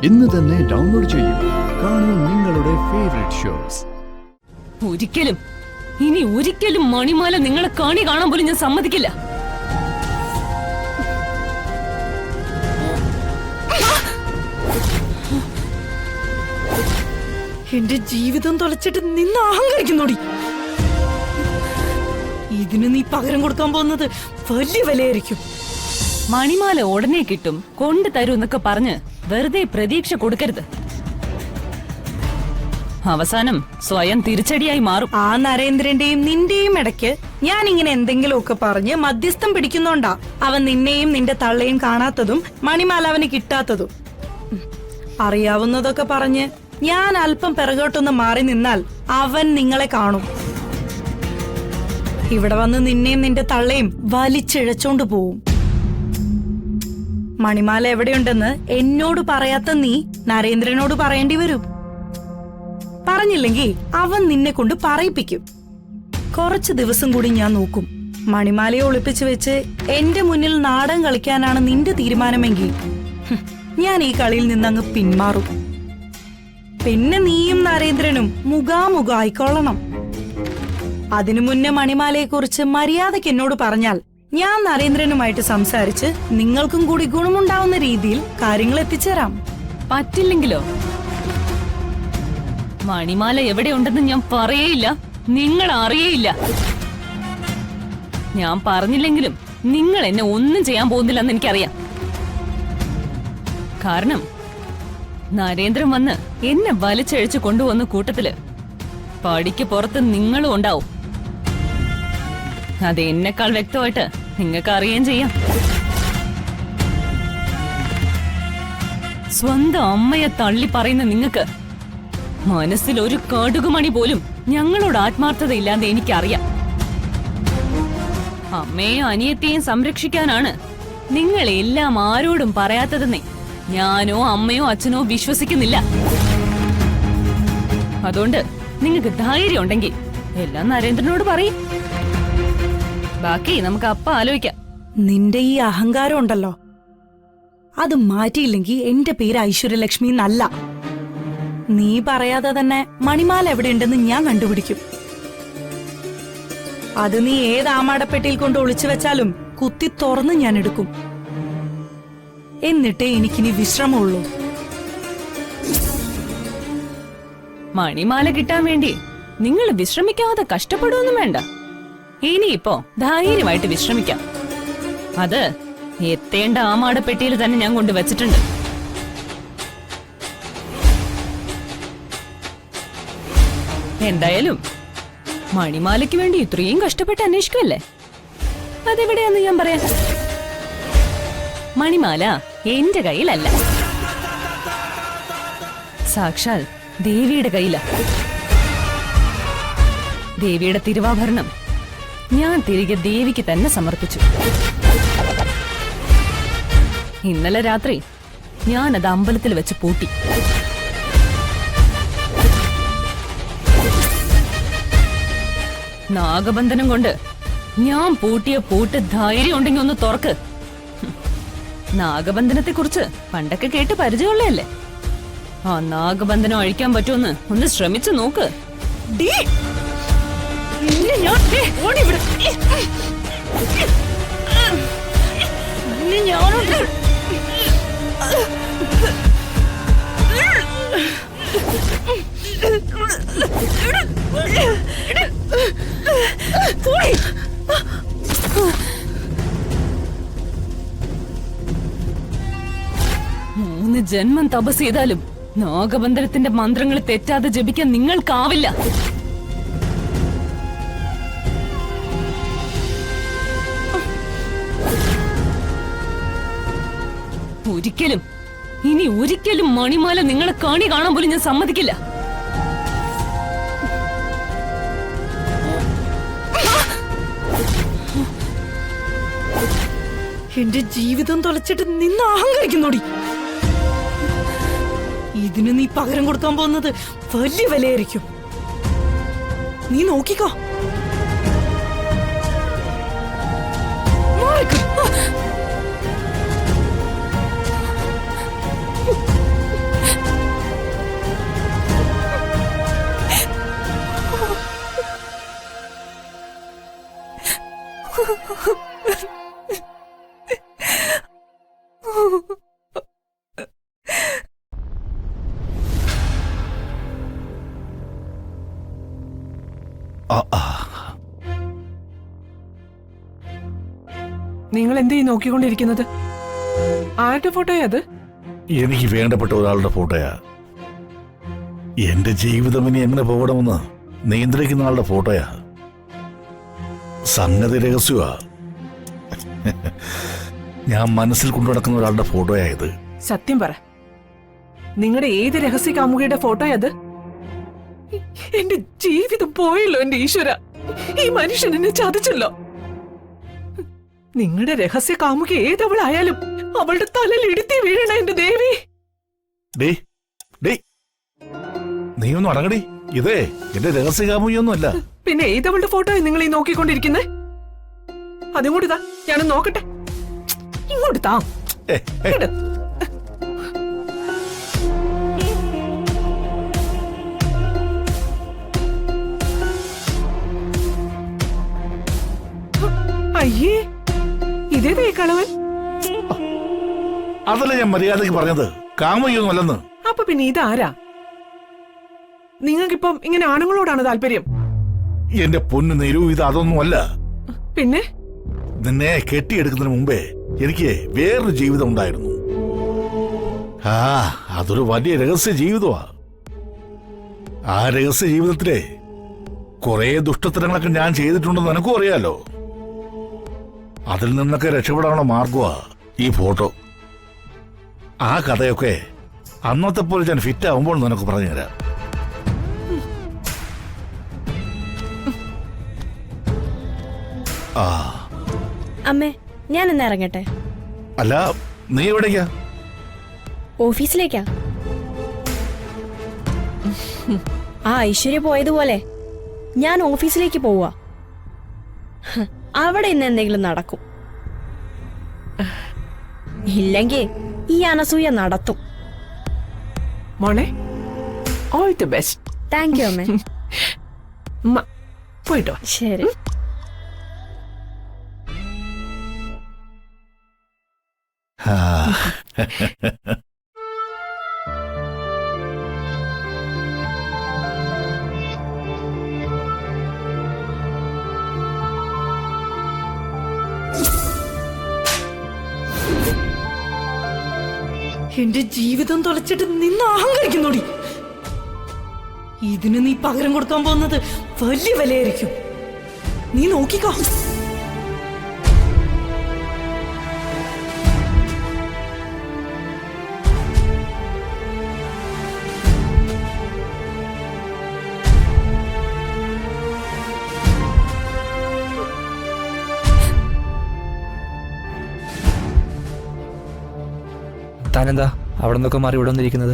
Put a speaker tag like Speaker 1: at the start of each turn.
Speaker 1: ഇന്ന് തന്നെ ഡൗൺലോഡ് ചെയ്യൂ. കാണൂ നിങ്ങളുടെ ഫേവറേറ്റ് ഷോസ്.
Speaker 2: ഇനി ഒരിക്കലും മണിമാല നിങ്ങളെ കാണാൻ പോലും ഞാൻ സമ്മതിക്കില്ല.
Speaker 3: എന്റെ ജീവിതം തൊലച്ചിട്ട് നിന്ന് അഹങ്കരിക്കുന്നോടി. ഇതിന് നീ പകരം കൊടുക്കാൻ പോകുന്നത് വലിയ വിലയായിരിക്കും.
Speaker 2: മണിമാല ഉടനെ കിട്ടും, കൊണ്ടു തരൂ എന്നൊക്കെ പറഞ്ഞ് വെറുതെ പ്രതീക്ഷ കൊടുക്കരുത്. അവസാനം സ്വയം തിരിച്ചടിയായി മാറും.
Speaker 3: ആ നരേന്ദ്രന്റെയും നിന്റെയും ഇടയ്ക്ക് ഞാൻ ഇങ്ങനെ എന്തെങ്കിലുമൊക്കെ പറഞ്ഞ് മധ്യസ്ഥം പിടിക്കുന്നോണ്ടാ അവൻ നിന്നെയും നിന്റെ തള്ളയും കാണാത്തതും മണിമാല അവന് കിട്ടാത്തതും. അറിയാവുന്നതൊക്കെ പറഞ്ഞ് ഞാൻ അല്പം പിറകോട്ടൊന്ന് മാറി നിന്നാൽ അവൻ നിങ്ങളെ കാണും. ഇവിടെ വന്ന് നിന്നെയും നിന്റെ തള്ളയും വലിച്ചിഴച്ചോണ്ട് പോവും. മണിമാല എവിടെയുണ്ടെന്ന് എന്നോട് പറയാത്ത നീ നരേന്ദ്രനോട് പറയേണ്ടി വരും. പറഞ്ഞില്ലെങ്കിൽ അവൻ നിന്നെ കൊണ്ട് പറയിപ്പിക്കും. കുറച്ചു ദിവസം കൂടി ഞാൻ നോക്കും. മണിമാലയെ ഒളിപ്പിച്ചു വെച്ച് എന്റെ മുന്നിൽ നാടൻ കളിക്കാനാണ് നിന്റെ തീരുമാനമെങ്കിൽ ഞാൻ ഈ കളിയിൽ നിന്നങ്ങ് പിന്മാറും. പിന്നെ നീയും നരേന്ദ്രനും മുഖാമുഖം ആയിക്കൊള്ളണം. അതിനു മുന്നേ മണിമാലയെക്കുറിച്ച് മര്യാദയ്ക്ക് എന്നോട് പറഞ്ഞാൽ ഞാൻ നരേന്ദ്രനുമായിട്ട് സംസാരിച്ച് നിങ്ങൾക്കും കൂടി ഗുണമുണ്ടാവുന്ന രീതിയിൽ കാര്യങ്ങൾ എത്തിച്ചേരാം.
Speaker 2: പറ്റില്ലെങ്കിലോ? മണിമാല എവിടെയുണ്ടെന്ന് ഞാൻ പറയേയില്ല, നിങ്ങൾ അറിയേയില്ല. ഞാൻ പറഞ്ഞില്ലെങ്കിലും നിങ്ങൾ എന്നെ ഒന്നും ചെയ്യാൻ പോകുന്നില്ലെന്ന് എനിക്കറിയാം. കാരണം നരേന്ദ്രൻ വന്ന് എന്നെ വലിച്ചഴിച്ചു കൊണ്ടുവന്ന കൂട്ടത്തില് പടിക്ക് പുറത്ത് നിങ്ങളും ഉണ്ടാവും. അത് എന്നെക്കാൾ വ്യക്തമായിട്ട് നിങ്ങൾക്ക് അറിയുകയും ചെയ്യാം. സ്വന്തം അമ്മയെ തള്ളി പറയുന്ന നിങ്ങൾക്ക് മനസ്സിൽ ഒരു കടുകുമണി പോലും ഞങ്ങളോട് ആത്മാർത്ഥതയില്ലാതെ എനിക്കറിയാം. അമ്മയും അനിയത്തെയും സംരക്ഷിക്കാനാണ് നിങ്ങൾ എല്ലാം ആരോടും പറയാത്തതെന്നേ ഞാനോ അമ്മയോ അച്ഛനോ വിശ്വസിക്കുന്നില്ല. അതുകൊണ്ട് നിങ്ങൾക്ക് ധൈര്യം ഉണ്ടെങ്കിൽ എല്ലാം നരേന്ദ്രനോട് പറയും. ബാക്കി നമുക്ക് അപ്പ ആലോചിക്കാം.
Speaker 3: നിന്റെ ഈ അഹങ്കാരം ഉണ്ടല്ലോ, അത് മാറ്റിയില്ലെങ്കിൽ എന്റെ പേര് ഐശ്വര്യലക്ഷ്മി എന്നല്ല. നീ പറയാതെ തന്നെ മണിമാല എവിടെയുണ്ടെന്ന് ഞാൻ കണ്ടുപിടിക്കും. അത് നീ ഏത് ആമാടപ്പെട്ടിയിൽ കൊണ്ട് ഒളിച്ചു വെച്ചാലും കുത്തി തുറന്ന് ഞാൻ എടുക്കും. എന്നിട്ടേ എനിക്കിനി വിശ്രമമുള്ളൂ.
Speaker 2: മണിമാല കിട്ടാൻ വേണ്ടി നിങ്ങൾ വിശ്രമിക്കാതെ കഷ്ടപ്പെടുവൊന്നും വേണ്ട. ഇനിയിപ്പോ ധൈര്യമായിട്ട് വിശ്രമിക്കാം. അത് എത്തേണ്ട ആമാടപ്പെട്ടിയിൽ തന്നെ ഞാൻ കൊണ്ടുവച്ചിട്ടുണ്ട്. എന്തായാലും മണിമാലയ്ക്ക് വേണ്ടി ഇത്രയും കഷ്ടപ്പെട്ട് അന്വേഷിക്കുമല്ലേ, അതെവിടെയാന്ന് ഞാൻ പറയാം. മണിമാല എന്റെ കയ്യിലല്ല, സാക്ഷാൽ ദേവിയുടെ കയ്യില. ദേവിയുടെ തിരുവാഭരണം ഞാൻ തിരികെ ദേവിക്ക് തന്നെ സമർപ്പിച്ചു. ഇന്നലെ രാത്രി ഞാനത് അമ്പലത്തിൽ വെച്ച് പൂട്ടി. നാഗബന്ധനം കൊണ്ട് ഞാൻ പൂട്ടിയ പൂട്ട് ധൈര്യം ഉണ്ടെങ്കിൽ ഒന്ന് തുറക്ക്. നാഗബന്ധനത്തെ കുറിച്ച് പണ്ടൊക്കെ കേട്ട് പരിചയമുള്ളതല്ലേ. ആ നാഗബന്ധനം അഴിക്കാൻ പറ്റുമെന്ന് ഒന്ന് ശ്രമിച്ചു നോക്ക്. മൂന്ന് ജന്മം തപസ് ചെയ്താലും നാഗബന്ധനത്തിന്റെ മന്ത്രങ്ങൾ തെറ്റാതെ ജപിക്കാൻ നിങ്ങൾക്കാവില്ല. ഇനി ഒരിക്കലും മണിമാല നിങ്ങളെ കാണാൻ പോലും ഞാൻ സമ്മതിക്കില്ല.
Speaker 3: എന്റെ ജീവിതം തൊലച്ചിട്ട് നിന്ന് അഹങ്കരിക്കുന്നോടി. ഇതിന് നീ പകരം കൊടുക്കാൻ പോകുന്നത് വലിയ വിലയായിരിക്കും. നീ നോക്കിക്കോ.
Speaker 4: നിങ്ങൾ എന്തേ നോക്കിക്കൊണ്ടിരിക്കുന്നത്? ആരുടെ ഫോട്ടോയാ അത്?
Speaker 5: എനിക്ക് വേണ്ടപ്പെട്ട ഒരാളുടെ ഫോട്ടോയാ. എന്റെ ജീവിതം ഇനി എങ്ങനെ പോകണമെന്ന് നിയന്ത്രിക്കുന്ന ആളുടെ ഫോട്ടോയാ. സംഗതി രഹസ്യമാ. ഞാൻ മനസ്സിൽ കൊണ്ടു നടക്കുന്ന ഒരാളുടെ ഫോട്ടോയാ ഇത്.
Speaker 4: സത്യം പറ, നിങ്ങളുടെ ഏത് രഹസ്യ കാമുകിയുടെ ഫോട്ടോയാ അത്? എന്റെ ജീവിതം പോയല്ലോ എന്റെ ഈശ്വര. ഈ മനുഷ്യൻ എന്നെ ചതിച്ചല്ലോ. നിങ്ങളുടെ രഹസ്യ കാമുകി ഏതവളായാലും അവളുടെ തലയിൽ ഇടുത്തി വീഴണ എന്റെ ദേവി.
Speaker 5: ഡേ ഡേ നീ ഒന്ന് അടങ്ങടി. ഇതേ എന്റെ രഹസ്യകാമുകിയൊന്നുമല്ല.
Speaker 4: പിന്നെ ഏതവളുടെ ഫോട്ടോ നിങ്ങൾ ഈ നോക്കിക്കൊണ്ടിരിക്കുന്നേ? അതിങ്ങോട്ട് താ, ഞാനൊന്ന് നോക്കട്ടെ. ഇങ്ങോട്ട് താ. ഇട്. അയ്യേ, ഇതേതേ കളവൻ?
Speaker 5: അതല്ല ഞാൻ മര്യാദക്ക് പറഞ്ഞത്, കാമുകിയൊന്നുമല്ലെന്ന്.
Speaker 4: അപ്പൊ പിന്നെ ഇതാരാ? നിങ്ങൾക്കിപ്പം ഇങ്ങനെ ആണുങ്ങളോടാണ് താല്പര്യം?
Speaker 5: എന്റെ പൊന്നു നിരു, ഇത് അതൊന്നുമല്ല.
Speaker 4: പിന്നെ
Speaker 5: നിന്നെ കെട്ടിയെടുക്കുന്നതിന് മുമ്പേ എനിക്ക് വേറൊരു ജീവിതം ഉണ്ടായിരുന്നു. അതൊരു വലിയ രഹസ്യ ജീവിതമാ. ആ രഹസ്യ ജീവിതത്തിലെ കുറെ ദുഷ്ടത്തരങ്ങളൊക്കെ ഞാൻ ചെയ്തിട്ടുണ്ടെന്ന് നിനക്കും അറിയാലോ. അതിൽ നിന്നൊക്കെ രക്ഷപ്പെടാനുള്ള മാർഗമാ ഈ ഫോട്ടോ. ആ കഥയൊക്കെ അന്നത്തെ പോലെ ഞാൻ ഫിറ്റ് ആവുമ്പോൾ നിനക്ക് പറഞ്ഞുതരാം.
Speaker 6: അമ്മേ, ഞാൻ ഇന്ന് ഇറങ്ങട്ടെ.
Speaker 5: അല്ല, നീ എവിടേക്കാ?
Speaker 6: ഓഫീസിലേക്കാ. ആ ഐശ്വര്യ പോയതുപോലെ ഞാൻ ഓഫീസിലേക്ക് പോവാ. അവിടെ ഇന്ന് എന്തെങ്കിലും നടക്കും. ഇല്ലെങ്കിൽ ഈ അനസൂയ നടത്തും.
Speaker 4: മോളെ, all the best.
Speaker 6: Thank you അമ്മേ.
Speaker 4: പോയിട്ടോ.
Speaker 6: ശരി.
Speaker 3: എന്റെ ജീവിതം തുളച്ചിട്ട് നിന്ന് അഹങ്കരിക്കുന്നോടി. ഇതിന് നീ പകരം കൊടുക്കാൻ പോകുന്നത് വലിയ വിലയായിരിക്കും. നീ നോക്കിക്കോ.
Speaker 7: താനെന്താ അവിടെ നിന്നൊക്കെ മാറി ഇവിടെ വന്നിരിക്കുന്നത്?